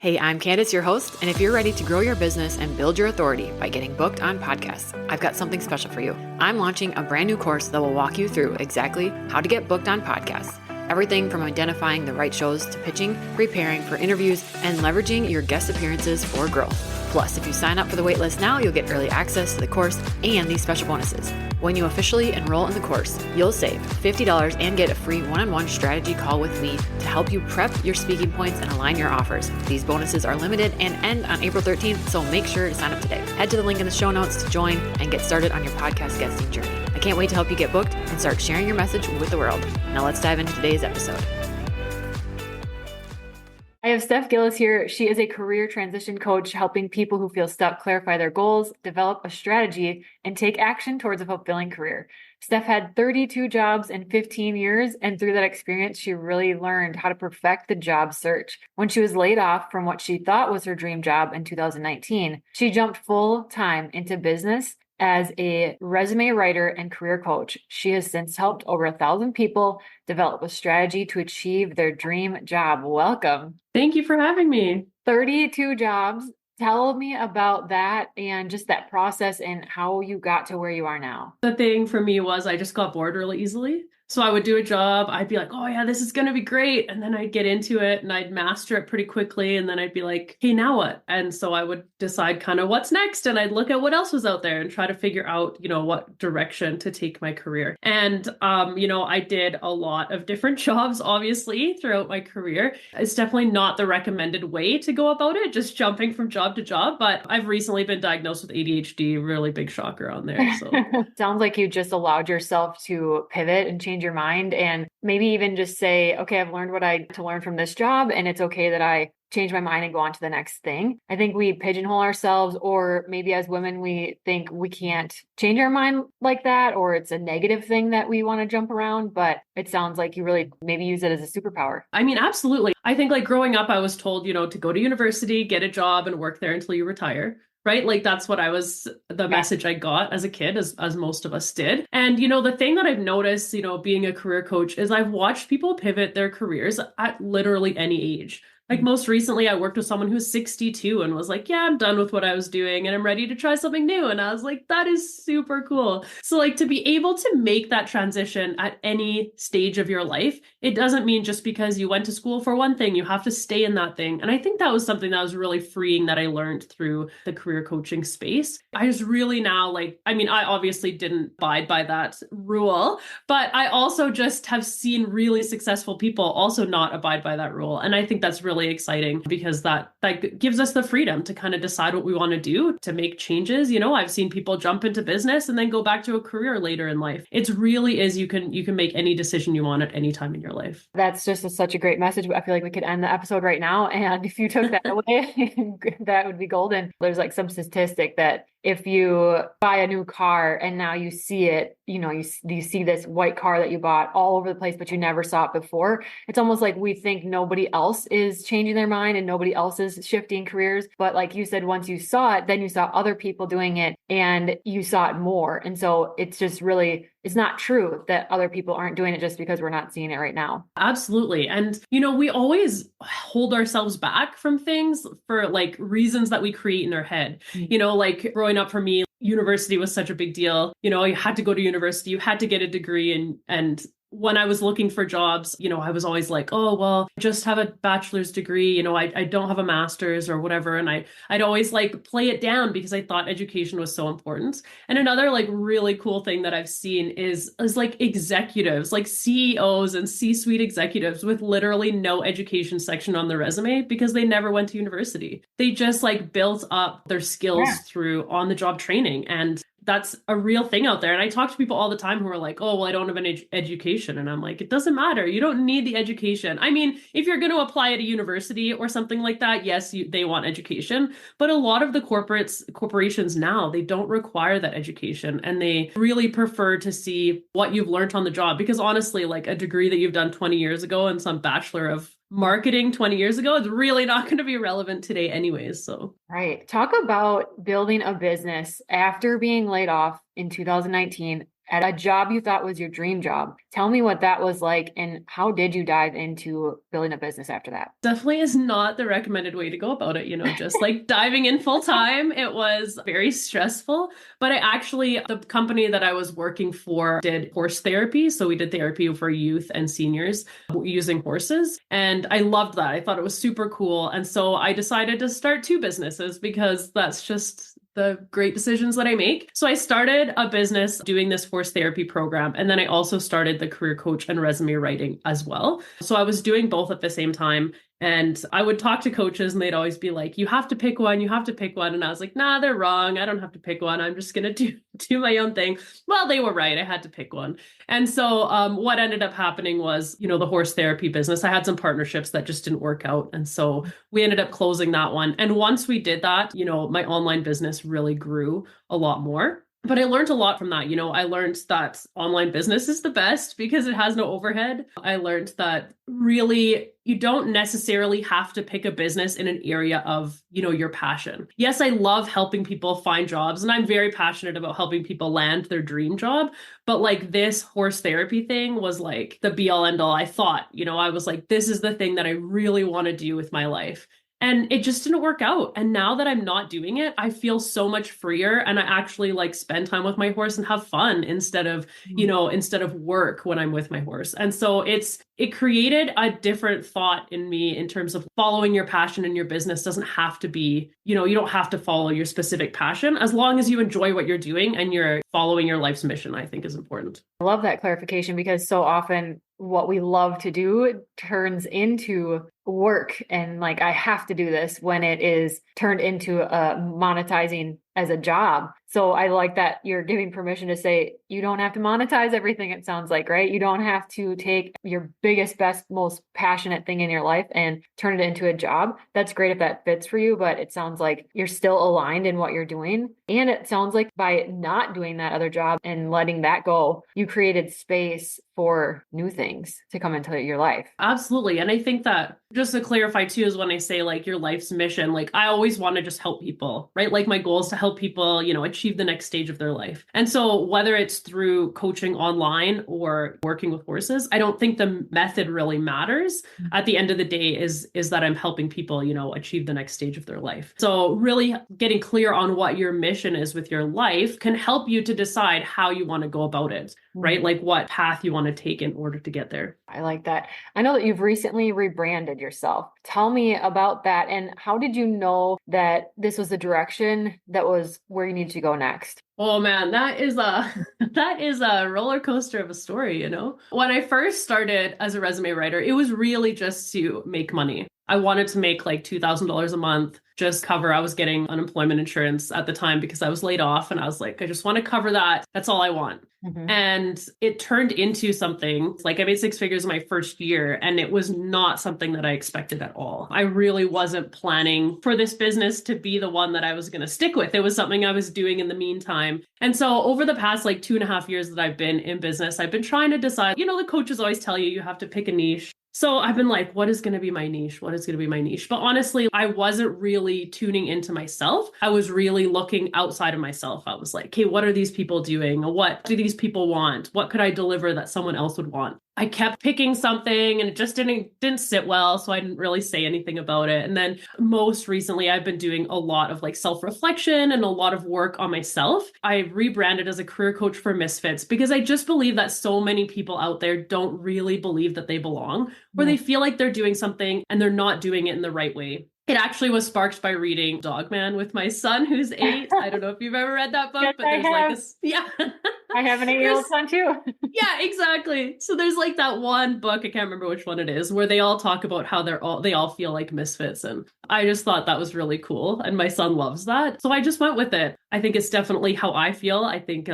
Hey, I'm Candace, your host, and if you're ready to grow your business and build your authority by getting booked on podcasts, I've got something special for you. I'm launching a brand new course that will walk you through exactly how to get booked on podcasts. Everything from identifying the right shows to pitching, preparing for interviews, and leveraging your guest appearances for growth. Plus, if you sign up for the waitlist now, you'll get early access to the course and these special bonuses. When you officially enroll in the course, you'll save $50 and get a free one-on-one strategy call with me to help you prep your speaking points and align your offers. These bonuses are limited and end on April 13th, so make sure to sign up today. Head to the link in the show notes to join and get started on your podcast guesting journey. I can't wait to help you get booked and start sharing your message with the world. Now let's dive into today's episode. I have Steph Gillies here. She is a career transition coach helping people who feel stuck clarify their goals, develop a strategy, and take action towards a fulfilling career. Steph had 32 jobs in 15 years, and through that experience, she really learned how to perfect the job search. When she was laid off from what she thought was her dream job in 2019, she jumped full time into business as a resume writer and career coach. She has since helped over 1,000 people develop a strategy to achieve their dream job. Welcome. Thank you for having me. 32 jobs. Tell me about that and just that process and how you got to where you are now. The thing for me was I just got bored really easily. So I would do a job. I'd be like, oh yeah, this is going to be great. And then I'd get into it and I'd master it pretty quickly. And then I'd be like, hey, now what? And so I would decide kind of what's next. And I'd look at what else was out there and try to figure out, what direction to take my career. And, I did a lot of different jobs, obviously, throughout my career. It's definitely not the recommended way to go about it, just jumping from job to job. But I've recently been diagnosed with ADHD, really big shocker on there. So sounds like you just allowed yourself to pivot and change your mind and maybe even just say, okay, I've learned what I need to learn from this job, and it's okay that I change my mind and go on to the next thing. I think we pigeonhole ourselves, or maybe as women, we think we can't change our mind like that, or it's a negative thing that we want to jump around. But it sounds like you really maybe use it as a superpower. I mean, absolutely. I think growing up, I was told, to go to university, get a job and work there until you retire. Right? That's what the message I got as a kid, as most of us did. And, the thing that I've noticed, being a career coach is I've watched people pivot their careers at literally any age. Most recently, I worked with someone who's 62 and was like, yeah, I'm done with what I was doing and I'm ready to try something new. And I was like, that is super cool. So to be able to make that transition at any stage of your life, it doesn't mean just because you went to school for one thing, you have to stay in that thing. And I think that was something that was really freeing that I learned through the career coaching space. I just really now I obviously didn't abide by that rule, but I also just have seen really successful people also not abide by that rule. And I think that's really exciting because that gives us the freedom to kind of decide what we want to do, to make changes. I've seen people jump into business and then go back to a career later in life. It really is, you can make any decision you want at any time in your life. That's just such a great message. I feel like we could end the episode right now. And if you took that away, that would be golden. There's some statistic that if you buy a new car and now you see it, you see this white car that you bought all over the place, but you never saw it before. It's almost like we think nobody else is changing their mind and nobody else is shifting careers. But like you said, once you saw it, then you saw other people doing it and you saw it more. And so it's just really, it's not true that other people aren't doing it just because we're not seeing it right now. Absolutely. And, we always hold ourselves back from things for reasons that we create in our head. Growing up for me, university was such a big deal. You had to go to university, you had to get a degree. And when I was looking for jobs, I was always like, oh, well, I just have a bachelor's degree. I don't have a master's or whatever. And I'd always play it down because I thought education was so important. And another really cool thing that I've seen is executives, CEOs and C-suite executives with literally no education section on their resume because they never went to university. They just built up their skills through on-the-job training. And that's a real thing out there. And I talk to people all the time who are like, oh, well, I don't have an education. And I'm like, it doesn't matter. You don't need the education. I mean, if you're going to apply at a university or something like that, yes, they want education. But a lot of the corporations now, they don't require that education. And they really prefer to see what you've learned on the job. Because honestly, a degree that you've done 20 years ago and some bachelor of marketing 20 years ago is really not going to be relevant today anyways. So, right. Talk about building a business after being laid off in 2019 at a job you thought was your dream job. Tell me what that was like and how did you dive into building a business after that? Definitely is not the recommended way to go about it, just like diving in full time. It was very stressful, but the company that I was working for did horse therapy. So we did therapy for youth and seniors using horses. And I loved that. I thought it was super cool. And so I decided to start two businesses because that's just the great decisions that I make. So I started a business doing this horse therapy program. And then I also started the career coach and resume writing as well. So I was doing both at the same time. And I would talk to coaches and they'd always be like, you have to pick one, you have to pick one. And I was like, nah, they're wrong. I don't have to pick one. I'm just going to do my own thing. Well, they were right. I had to pick one. And so what ended up happening was, the horse therapy business, I had some partnerships that just didn't work out. And so we ended up closing that one. And once we did that, my online business really grew a lot more. But I learned a lot from that. I learned that online business is the best because it has no overhead. I learned that really you don't necessarily have to pick a business in an area of, your passion. Yes, I love helping people find jobs and I'm very passionate about helping people land their dream job. But like this horse therapy thing was like the be all end all. I thought, I was like, this is the thing that I really want to do with my life. And it just didn't work out. And now that I'm not doing it, I feel so much freer and I actually like spend time with my horse and have fun instead of work when I'm with my horse. And so it created a different thought in me in terms of following your passion in your business doesn't have to be, you don't have to follow your specific passion as long as you enjoy what you're doing and you're following your life's mission, I think is important. I love that clarification because so often what we love to do turns into work and like I have to do this when it is turned into monetizing as a job. So I like that you're giving permission to say you don't have to monetize everything, it sounds like, right? You don't have to take your biggest, best, most passionate thing in your life and turn it into a job. That's great if that fits for you, but it sounds like you're still aligned in what you're doing. And it sounds like by not doing that other job and letting that go, you created space for new things to come into your life. Absolutely. And I think that just to clarify too, is when I say like your life's mission, like I always want to just help people, right? Like my goal is to help people, achieve the next stage of their life. And so whether it's through coaching online or working with horses, I don't think the method really matters. At the end of the day is that I'm helping people, achieve the next stage of their life. So really getting clear on what your mission is with your life can help you to decide how you want to go about it, right? Like what path you want to take in order to get there. I like that. I know that you've recently rebranded yourself. Tell me about that. And how did you know that this was the direction that was where you need to go next? Oh man, that is a roller coaster of a story, When I first started as a resume writer, it was really just to make money. I wanted to make like $2,000 a month, just cover. I was getting unemployment insurance at the time because I was laid off. And I was like, I just want to cover that. That's all I want. Mm-hmm. And it turned into something like I made six figures in my first year. And it was not something that I expected at all. I really wasn't planning for this business to be the one that I was going to stick with. It was something I was doing in the meantime. And so over the past like 2.5 years that I've been in business, I've been trying to decide, the coaches always tell you have to pick a niche. So I've been like, what is going to be my niche? What is going to be my niche? But honestly, I wasn't really tuning into myself. I was really looking outside of myself. I was like, okay, what are these people doing? What do these people want? What could I deliver that someone else would want? I kept picking something and it just didn't sit well. So I didn't really say anything about it. And then most recently, I've been doing a lot of like self-reflection and a lot of work on myself. I rebranded as a career coach for misfits because I just believe that so many people out there don't really believe that they belong, or they feel like they're doing something and they're not doing it in the right way. It actually was sparked by reading Dog Man with my son, who's 8. I don't know if you've ever read that book, yes, but there's like this. Yeah. I have an 8-year-old son too. Yeah, exactly. So there's like that one book, I can't remember which one it is, where they all talk about how they all feel like misfits. And I just thought that was really cool. And my son loves that. So I just went with it. I think it's definitely how I feel. I think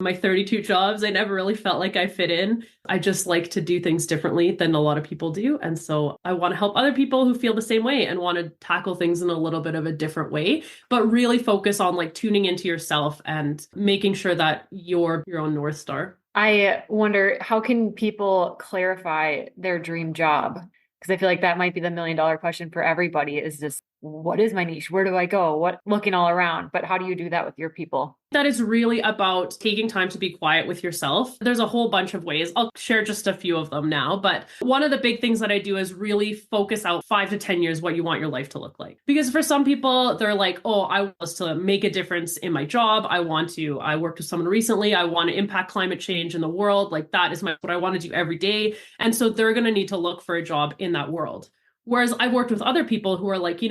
my 32 jobs, I never really felt like I fit in. I just like to do things differently than a lot of people do. And so I want to help other people who feel the same way and want to tackle things in a little bit of a different way, but really focus on like tuning into yourself and making sure that you're your own North Star. I wonder, how can people clarify their dream job? Because I feel like that might be the $1 million question for everybody, is just what is my niche? Where do I go? What looking all around? But how do you do that with your people? That is really about taking time to be quiet with yourself. There's a whole bunch of ways. I'll share just a few of them now. But one of the big things that I do is really focus out 5 to 10 years what you want your life to look like. Because for some people, they're like, oh, I want to make a difference in my job. I worked with someone recently. I want to impact climate change in the world. Like that is what I want to do every day. And so they're going to need to look for a job in that world. Whereas I've worked with other people who are like,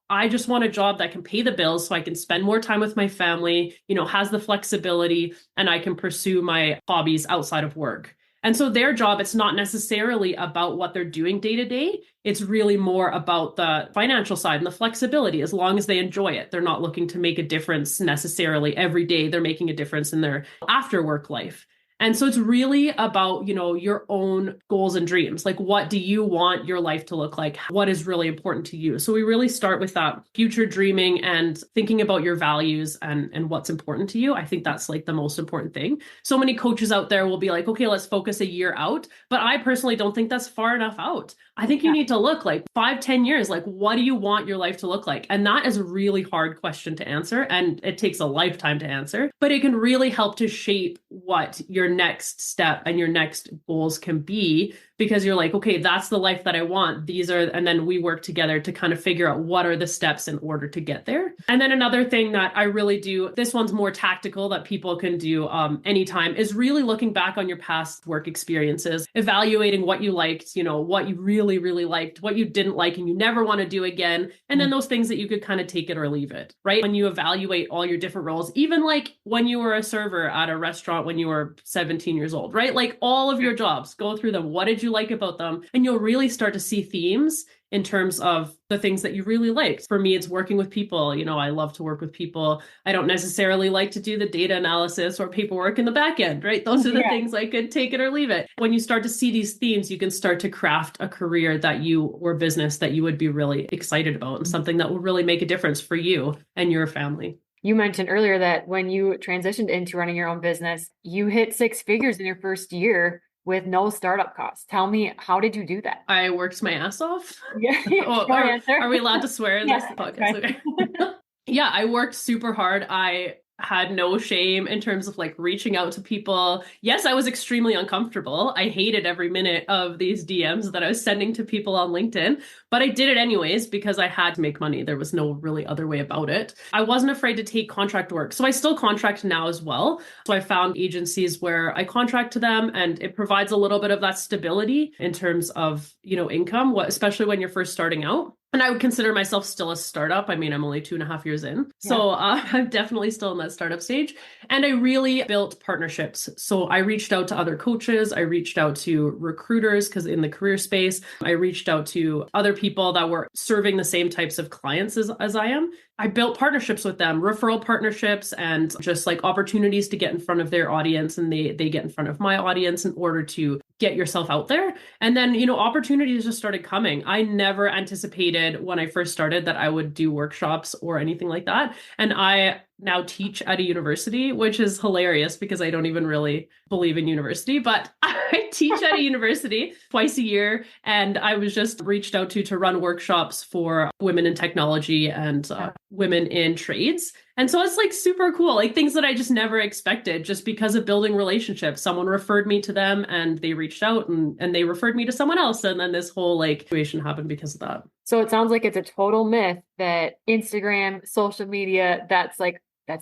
I just want a job that can pay the bills so I can spend more time with my family, has the flexibility, and I can pursue my hobbies outside of work. And so their job, it's not necessarily about what they're doing day to day. It's really more about the financial side and the flexibility. As long as they enjoy it, they're not looking to make a difference necessarily every day. They're making a difference in their after work life. And so it's really about, your own goals and dreams. Like, what do you want your life to look like? What is really important to you? So we really start with that future dreaming and thinking about your values and what's important to you. I think that's like the most important thing. So many coaches out there will be like, okay, let's focus a year out. But I personally don't think that's far enough out. I think you need to look like 5-10 years. Like, what do you want your life to look like? And that is a really hard question to answer. And it takes a lifetime to answer, but it can really help to shape what your next step and your next goals can be, because you're like, okay, that's the life that I want. And then we work together to kind of figure out what are the steps in order to get there. And then another thing that I really do, this one's more tactical that people can do anytime, is really looking back on your past work experiences, evaluating what you liked, what you really, really liked, what you didn't like and you never want to do again. And then those things that you could kind of take it or leave it, right? When you evaluate all your different roles, even like when you were a server at a restaurant when you were 17 years old, right? Like all of your jobs, go through them. What did you like about them? And you'll really start to see themes in terms of the things that you really liked. For me, it's working with people. I love to work with people. I don't necessarily like to do the data analysis or paperwork in the back end, right? Those are the things I could take it or leave it. When you start to see these themes, you can start to craft a career or business that you would be really excited about and something that will really make a difference for you and your family. You mentioned earlier that when you transitioned into running your own business, you hit 6 figures in your first year with no startup costs. Tell me, how did you do that? I worked my ass off. Yeah. Are we allowed to swear in this podcast? Okay. Yeah, I worked super hard. I had no shame in terms of like reaching out to people. Yes, I was extremely uncomfortable. I hated every minute of these DMs that I was sending to people on LinkedIn, but I did it anyways because I had to make money. There was no really other way about it. I wasn't afraid to take contract work. So I still contract now as well. So I found agencies where I contract to them and it provides a little bit of that stability in terms of, income, especially when you're first starting out. And I would consider myself still a startup. I mean, I'm only 2.5 years in. So I'm definitely still in that startup stage. And I really built partnerships. So I reached out to other coaches. I reached out to recruiters because in the career space, I reached out to other people that were serving the same types of clients as I am. I built partnerships with them, referral partnerships, and just like opportunities to get in front of their audience and they get in front of my audience in order to get yourself out there. And then, opportunities just started coming. I never anticipated when I first started that I would do workshops or anything like that. And I now teach at a university, which is hilarious because I don't even really believe in university, but I teach at a university twice a year. And I was just reached out to run workshops for women in technology and women in trades. And so it's like super cool, like things that I just never expected just because of building relationships. Someone referred me to them and they reached out and they referred me to someone else. And then this whole like situation happened because of that. So it sounds like it's a total myth that Instagram, social media, that's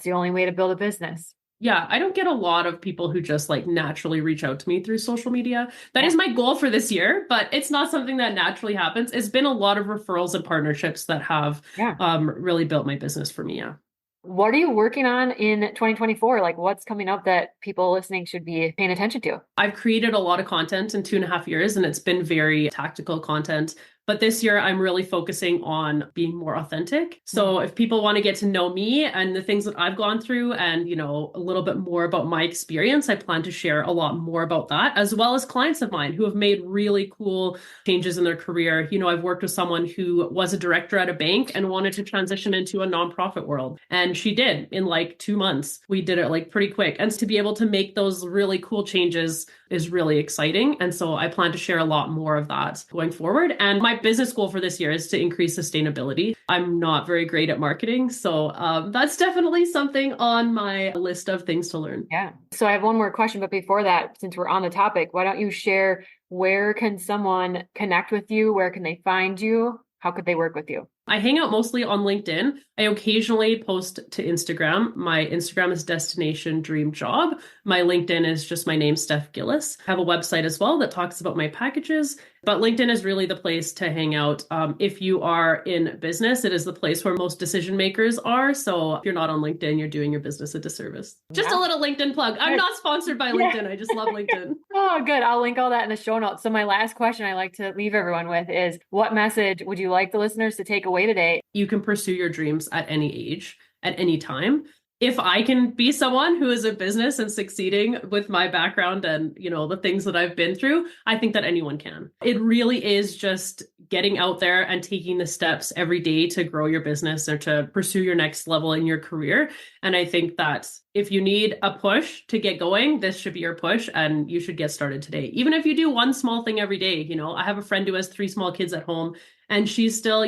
the only way to build a business. Yeah, I don't get a lot of people who just like naturally reach out to me through social media. That is my goal for this year, but it's not something that naturally happens. It's been a lot of referrals and partnerships that have really built my business for me. Yeah. What are you working on in 2024? Like what's coming up that people listening should be paying attention to? I've created a lot of content in 2.5 years and it's been very tactical content. But this year, I'm really focusing on being more authentic. So if people want to get to know me and the things that I've gone through and, a little bit more about my experience, I plan to share a lot more about that, as well as clients of mine who have made really cool changes in their career. I've worked with someone who was a director at a bank and wanted to transition into a nonprofit world. And she did in like 2 months. We did it like pretty quick. And to be able to make those really cool changes is really exciting. And so I plan to share a lot more of that going forward. And my my business goal for this year is to increase sustainability. I'm not very great at marketing. So that's definitely something on my list of things to learn. Yeah. So I have one more question, but before that, since we're on the topic, why don't you share, where can someone connect with you? Where can they find you? How could they work with you? I hang out mostly on LinkedIn. I occasionally post to Instagram. My Instagram is Destination Dream Job. My LinkedIn is just my name, Steph Gillies. I have a website as well that talks about my packages, but LinkedIn is really the place to hang out. If you are in business, it is the place where most decision makers are. So if you're not on LinkedIn, you're doing your business a disservice. Just a little LinkedIn plug. I'm not sponsored by LinkedIn. I just love LinkedIn. Oh, good. I'll link all that in the show notes. So my last question I like to leave everyone with is, what message would you like the listeners to take away today? You can pursue your dreams at any age, at any time. If I can be someone who is in business and succeeding with my background and, the things that I've been through, I think that anyone can. It really is just getting out there and taking the steps every day to grow your business or to pursue your next level in your career. And I think that if you need a push to get going, this should be your push and you should get started today. Even if you do one small thing every day, I have a friend who has 3 small kids at home. And she's still,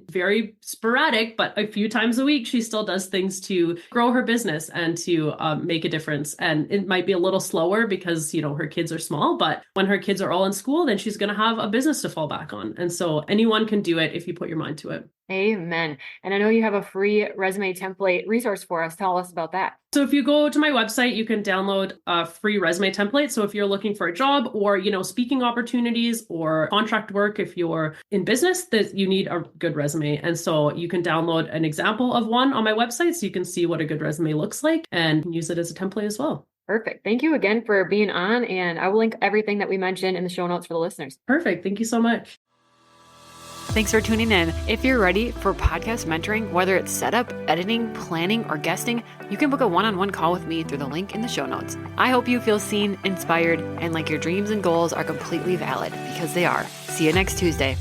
very sporadic, but a few times a week, she still does things to grow her business and to make a difference. And it might be a little slower because, her kids are small, but when her kids are all in school, then she's going to have a business to fall back on. And so anyone can do it if you put your mind to it. Amen. And I know you have a free resume template resource for us. Tell us about that. So if you go to my website, you can download a free resume template. So if you're looking for a job or, speaking opportunities or contract work, if you're in business, that you need a good resume. And so you can download an example of one on my website so you can see what a good resume looks like and use it as a template as well. Perfect. Thank you again for being on. And I will link everything that we mentioned in the show notes for the listeners. Perfect. Thank you so much. Thanks for tuning in. If you're ready for podcast mentoring, whether it's setup, editing, planning, or guesting, you can book a one-on-one call with me through the link in the show notes. I hope you feel seen, inspired, and like your dreams and goals are completely valid, because they are. See you next Tuesday.